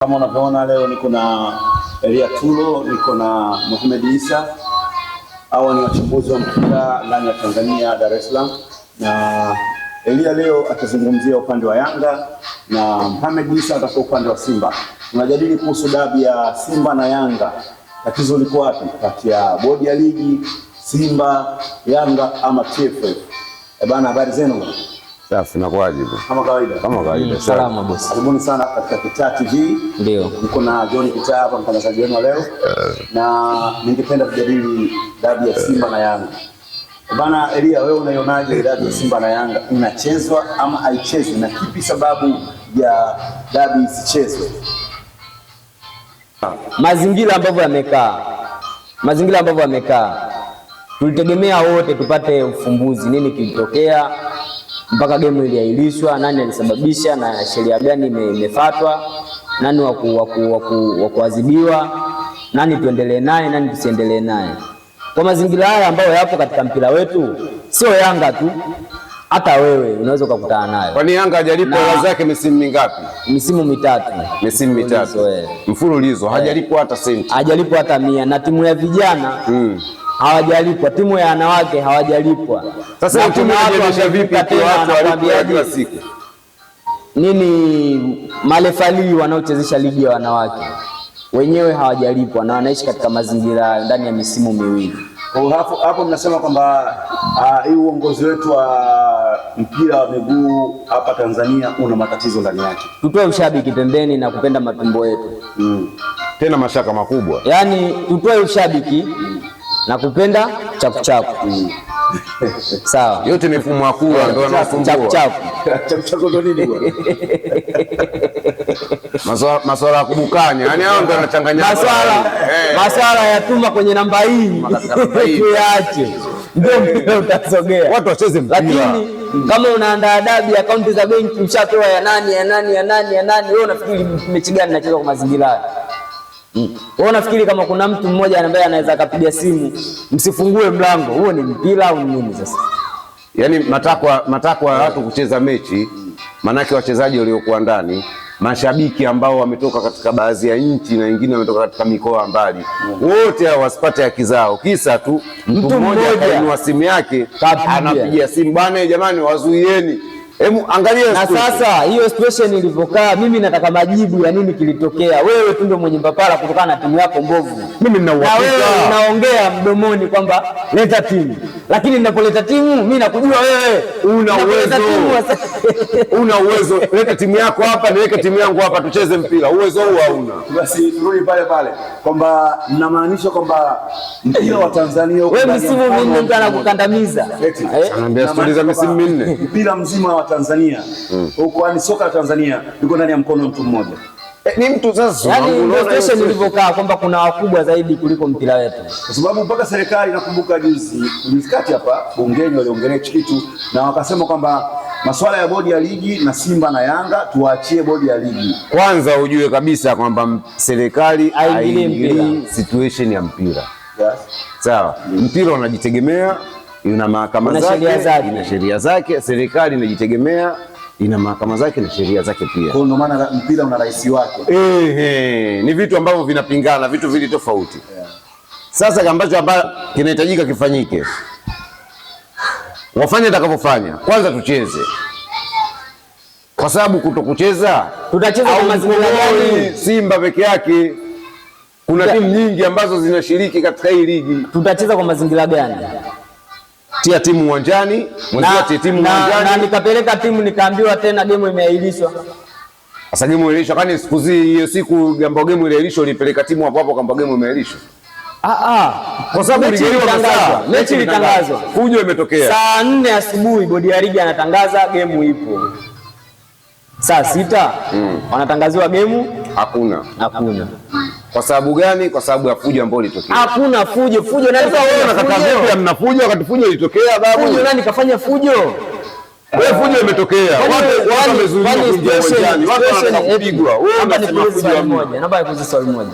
Kama unavyoona leo niko na Elia Tulo, niko na Mohamed Isa. Hawa ni wachambuzi wa mpira ndani ya Tanzania, Dar es Salaam. Na Elia leo atazungumzia upande wa Yanga na Mohamed Isa atakuwa upande wa Simba. Tunajadili kuhusu dabi ya Simba na Yanga. Tatizo liko wapi kati ya bodi ya ligi, Simba, Yanga ama TFF? Bana, habari zenu? Safi, nakuaje bro? Kama kawaida. Kama kawaida. Salama boss. Karibuni sana katika Kitaa TV. Ndio. Niko na John Kitaa hapa, mtangazaji wenu leo. Na ningependa kujadili dabi ya Simba na Yanga. Bana Elia, wewe unaionaje dabi ya Simba na Yanga? Inachezwa ama haichezwi, na kipi sababu ya dabi isichezwe? Mazingira ambavyo yamekaa. Tulitegemea wote tupate ufumbuzi, nini kilitokea mpaka game iliahirishwa, nani alisababisha na sheria gani imefuatwa, nani wa kuadhibiwa, nani tuendelee naye, nani tusiendelee naye. Kwa mazingira haya ambayo yapo katika mpira wetu, sio Yanga tu, hata wewe unaweza ukakutana nayo. Kwani Yanga hajalipa hela zake misimu mingapi? Misimu mitatu. Misimu mitatu mfululizo hajalipwa hata senti. Hajalipwa hata 100. Na timu ya vijana hawajalipwa, timu ya wanawake hawajalipwa. Sasa timu inaendesha vipi watu walipwa kila siku? Nini marefali wanaochezesha ligi ya wanawake wenyewe hawajalipwa na wanaishi katika mazingira ndani ya misimu miwili. Kwa hapo mnasema kwamba hii uongozi wetu wa mpira wa miguu hapa Tanzania una matatizo ndani yake. Tutoe ushabiki pembeni na kupenda matumbo yetu. Tena mashaka makubwa. Yaani tutoe ushabiki na kupenda chakuchaku. Sawa. Yote mifumo ya kula ndio yanasumbua. Chakuchaku ndio nini bwana? Masuala ya kubukanya. Yaani hao ndio wanachanganya. Masuala ya tuma kwenye namba hii. Tuache. Ndio utasogea. Watu wacheze mpira. Lakini kama unaandaa dabi, akaunti za benki mshatoa ya nani, wewe unafikiri mechi gani inachezwa kwa mazingira haya? Wewe unafikiri kama kuna mtu mmoja ambaye anaweza akapiga simu msifungue mlango? Huo ni mpira au nini sasa? Yaani matakwa ya watu kucheza mechi, manake wachezaji waliokuwa ndani, mashabiki ambao wametoka katika baadhi ya nchi na wengine wametoka katika mikoa mbali, wote hao wasipate haki zao. Kisa tu mtu mmoja akainua simu yake anapigia simu, bwana jamani wazuieni. Hebu angalia na sasa hiyo situation ilivyokaa. Mimi nataka majibu ya nini kilitokea. Wewe tu ndio mwenye mpapara kutokana na timu yako mbovu. Mimi nina uhakika. Na wewe unaongea mdomoni kwamba leta timu, lakini ninapoleta timu mimi nakujua wewe una uwezo. Leta timu yako hapa, niweke timu yangu hapa, tucheze mpira. Uwezo huo hauna. Basi turudi pale kwamba ninamaanisha kwamba mpira wa Tanzania wewe msimu minne mtu anakukandamiza. Anaambia stori za misimu minne. Mpira mzima wa Tanzania huko, yani soka la Tanzania liko ndani ya mkono mtu mmoja. Ni mtu sasa. Yaani ndio station ilivyokaa kwamba kuna wakubwa zaidi kuliko mpira wetu. Kwa sababu mpaka serikali nakumbuka juzi kati hapa bungeni waliongelea kitu na wakasema kwamba masuala ya bodi ya ligi na Simba na Yanga tuwaachie bodi ya ligi. Kwanza ujue kabisa kwamba serikali haingilii situation ya mpira. Yes. Sawa. Mpira unajitegemea, ina mahakama zake, ina sheria zake. Serikali inajitegemea, ina mahakama zake na sheria zake pia. Kwa maana mpira una rais wake. Ni vitu ambavyo vinapingana, vitu vili tofauti. Sasa ambacho kinahitajika kifanyike, wafanye atakapofanya. Kwanza tucheze, kwa sababu kutokucheza tutacheza kwa mazingira gani? Simba peke yake, kuna timu nyingi ambazo zinashiriki katika hii ligi. Tutacheza kwa mazingira gani? Tia timu uwanjani, na nikapeleka timu nikaambiwa tena game imeahirishwa. Sasa game imeahirishwa, kwani hiyo siku jambo game iliahirishwa ulipeleka timu hapo kwamba game imeahirishwa? Kwa sababu mechi ilitangazwa. Fujo imetokea. Saa 4 asubuhi bodi ya ligi anatangaza game ipo. Saa 6 wanatangaziwa game hakuna. Kwa sababu gani? Kwa sababu ya fujo ambayo ilitokea. Hakuna fujo. Fujo nani? Sasa wewe unataka vipi mna fujo wakati fujo ilitokea babu? Fujo nani kafanya fujo? Wewe fujo imetokea. Watu wamezuiliwa kuingia uwanjani. Watu wanataka kupigwa. Wewe unasema fujo moja. Naomba nikuulize swali moja.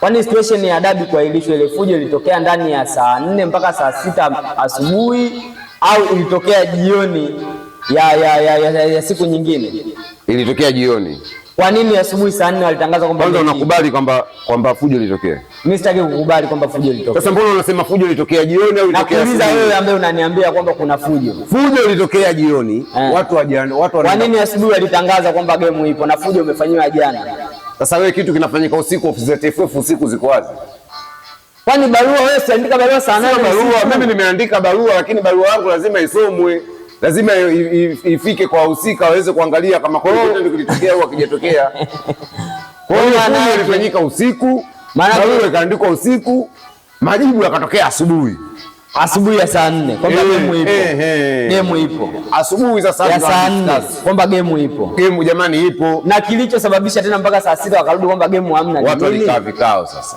Kwani situation ya dabi kuahirishwa, ile fujo ilitokea ndani ya saa 4 mpaka saa 6 asubuhi au ilitokea jioni ya siku nyingine? Ilitokea jioni. Kwa nini asubuhi saa 4 walitangaza kwamba kwanza unakubali kwamba fujo litokea? Mimi sitaki kukubali kwamba fujo litokea. Sasa mbona unasema fujo litokea jioni au litokea asubuhi? Nakuuliza wewe ambaye unaniambia kwamba kuna fujo. Fujo litokea jioni, watu kwa nini asubuhi walitangaza kwamba game ipo na fujo umefanywa jana? Sasa wewe kitu kinafanyika usiku, ofisi za TFF usiku ziko wazi. Kwani barua wewe siandika barua saa 8? Barua mimi nimeandika barua, lakini barua yangu lazima isomwe. Lazima ifike kwa wahusika waweze kuangalia kama kwa hiyo ndio kilitokea au hakijatokea. Kwa hiyo ilifanyika usiku, barua ikaandikwa usiku, majibu yakatokea asubuhi. Asubuhi ya saa 4 kwamba game ipo. Game ipo. Asubuhi za saa 4 kwamba game ipo. Game jamani ipo. Na kilichosababisha tena mpaka saa 6 wakarudi kwamba game hamna. Watu walikaa vikao sasa.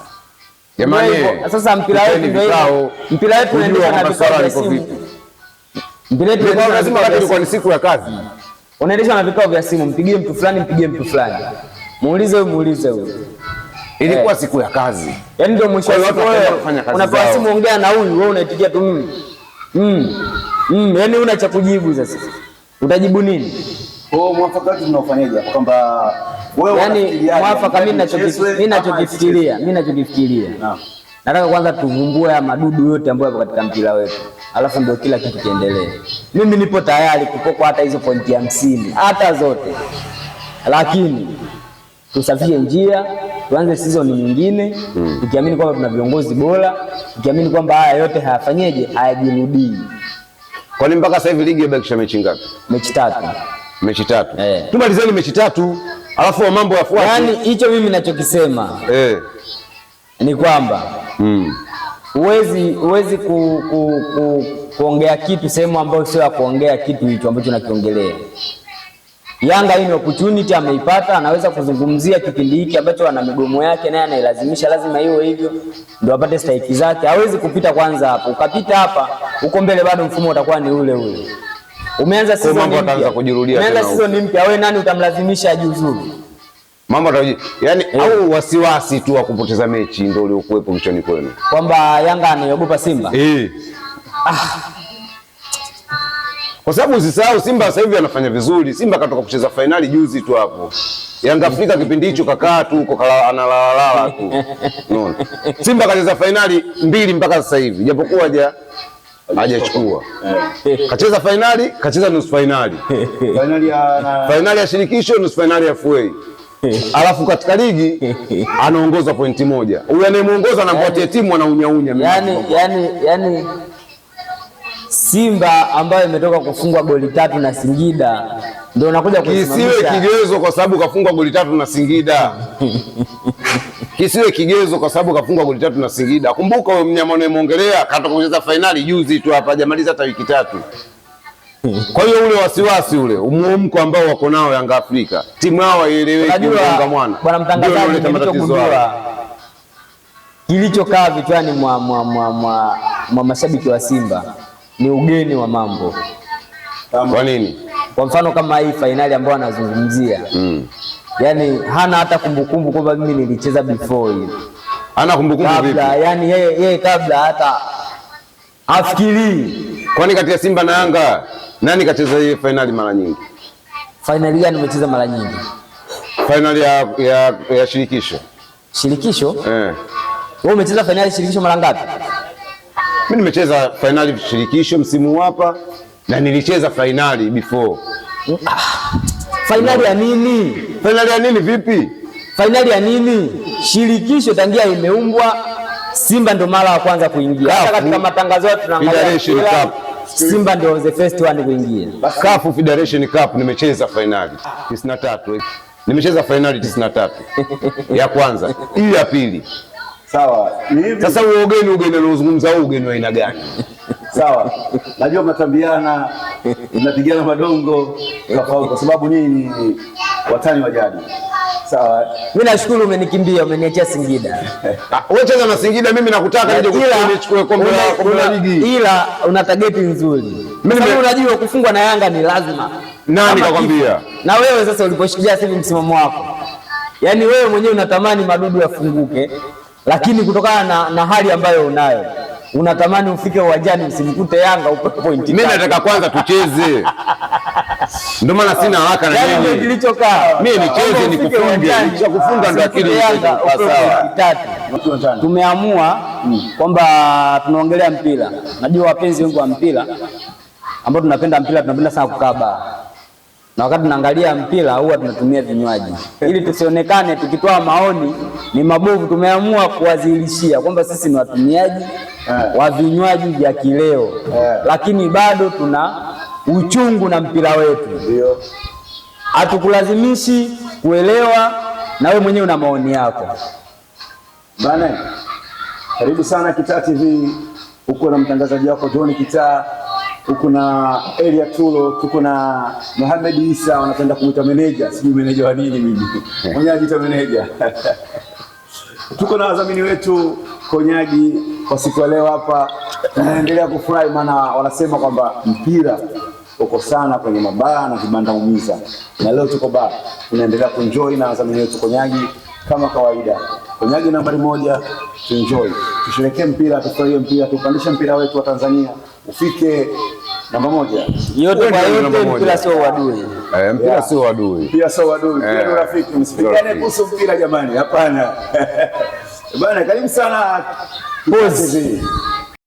Jamani sasa mpira wetu ndio hivyo. Mpira wetu unaendeshwa na vikao vya simu. Mpira wetu lazima ilikuwa ni siku ya kazi. Unaendeshwa na vikao vya simu, mpigie mtu fulani, mpigie mtu fulani. Muulize huyo. Ilikuwa siku ya kazi. Yaani ndio mwisho wa siku wewe unapewa simu, ongea na huyu, wewe unaitikia tu yaani una cha kujibu sasa. Utajibu nini? Kwa mwafaka wetu tunaofanyaje kwamba wewe yaani mwafaka mimi ninachokifikiria. Naam. Nataka kwanza tuvumbue ya madudu yote ambayo yapo katika mpira wetu. Alafu ndio kila kitu kiendelee. Mimi nipo tayari kupokwa hata hizo pointi 50, hata zote. Lakini tusafishe njia, tuanze season nyingine, tukiamini kwamba tuna viongozi bora, tukiamini kwamba haya yote hayajirudii. Kwani mpaka sasa hivi ligi imebakisha mechi ngapi? Mechi 3. Mechi 3. Tumalizeni mechi 3, alafu mambo yafuate. Yaani hicho mimi ninachokisema ni kwamba huwezi kuongea kitu sehemu ambayo sio ya kuongea kitu hicho ambacho nakiongelea. Yanga hii ni opportunity ameipata, anaweza kuzungumzia kipindi hiki ambacho ana migomo yake naye anailazimisha lazima iwe hivyo ndio apate stahiki zake. Hawezi kupita kwanza hapo. Ukapita hapa, uko mbele bado mfumo utakuwa ni ule. Umeanza season mpya. Umeanza season mpya, wewe nani utamlazimisha ajiuzuru? Mambo yani au wasiwasi tu wa kupoteza mechi ndio uliokuwepo mchoni kwenu. Kwamba Yanga anaogopa Simba? Kwa sababu usisahau Simba sasa hivi anafanya vizuri. Simba katoka kucheza finali juzi tu hapo. Yanga Afrika kipindi hicho kakaa tu huko analala tu. Unaona? Simba kacheza finali 2 mpaka sasa hivi. Japokuwa hajachukua. Kacheza finali, kacheza nusu finali. Finali ya shirikisho, nusu finali ya FA. Alafu katika ligi anaongoza pointi 1. Huyu anayemuongoza anampatia timu anaunyaunya. Yani Simba ambayo imetoka kufungwa goli 3 na Singida ndio unakuja kusimamisha. Kisiwe kigezo kwa sababu kafungwa goli 3 na Singida. Kisiwe kigezo kwa sababu kafungwa goli 3 na Singida. Kumbuka wewe mnyama unayemuongelea katoka kucheza finali juzi tu hapa, hajamaliza hata wiki 3. Kwa hiyo ule wasiwasi ule umuamko ambao wako nao Yanga Afrika, timu yao haieleweki. Bwana mtangazaji, nilichogundua kilichokaa vichwani mwa mashabiki wa Simba ni ugeni wa mambo. Kwa nini? Kwa mfano kama hii finali ambayo anazungumzia, yani hana hata kumbukumbu kwamba mimi nilicheza before hii. Hana kumbukumbu vipi? Yani yeye kabla hata afikiri. Kwani kati ya Simba na Yanga nani kacheza hii finali mara nyingi? Finali gani umecheza mara nyingi? Finali ya shirikisho. Shirikisho? Wewe umecheza finali shirikisho mara ngapi? Mimi nimecheza finali shirikisho msimu hapa na nilicheza finali before. Finali ya nini? Finali ya nini vipi? Finali ya nini? Shirikisho tangia imeumbwa Simba ndo mara ya kwanza kuingia. Hata katika matangazo yetu tunaangalia Simba ndio the first one kuingia. CAF Federation Cup nimecheza finali 93. Nimecheza finali 93. Ya kwanza, hii ya pili. Sawa. Sasa huo ugeni unaozungumza huo ugeni wa aina gani? Sawa. Najua mnatambiana, mnapigana madongo tofauti kwa sababu nyinyi watani wa jadi. Sawa. Mimi nashukuru umenikimbia, umeniachia Singida. Wewe cheza na Singida, mimi nakutaka nije nichukue kombe la ligi. Ila una target nzuri. Mimi unajua kufungwa na Yanga ni lazima. Nani kakwambia? Na wewe sasa uliposhikilia sasa msimamo wako. Yaani wewe mwenyewe unatamani madudu yafunguke, lakini kutokana na hali ambayo unayo unatamani ufike uwanjani usimkute Yanga upe point. Mimi nataka kwanza tucheze. Ndio maana sina haraka na ndio nini. kilichokaa. Mimi nicheze nikufunge, cha kufunga ndio akili sawa. Tumeamua kwamba tunaongelea mpira. Najua wapenzi wengi wa mpira ambao tunapenda sana kukaa baa. Na wakati tunaangalia mpira huwa tunatumia vinywaji ili tusionekane tukitoa maoni ni mabovu. Tumeamua kuwadhihirishia kwamba sisi ni watumiaji wa vinywaji vya kileo, lakini bado tuna uchungu na mpira wetu. Ndio. Hatukulazimishi kuelewa, na wewe mwenyewe una maoni yako. Bana, karibu sana Kitaa TV. Uko na mtangazaji wako John Kitaa, uko na Elia Tulo, tuko na Mohamed Isa, wanapenda kumuita meneja. Sijui meneja wa nini mimi. Mwenye anajiita meneja. Tuko na wadhamini wetu Konyagi kwa siku ya leo hapa. Tunaendelea kufurahi maana wanasema kwamba mpira uko sana kwenye mabaa na vibanda umiza. Na leo tuko baa. Tunaendelea kuenjoy na wadhamini wetu Konyagi kama kawaida. Konyagi nambari 1, tuenjoy. Tusherekee mpira, tufurahie mpira, tupandishe mpira wetu wa Tanzania ufike namba 1. Yote kwa yote, mpira sio uadui. Mpira sio uadui. Mpira sio uadui, mpira ni rafiki. Msipigane kuhusu mpira jamani, hapana. Bwana, karibu sana Kitaa TV.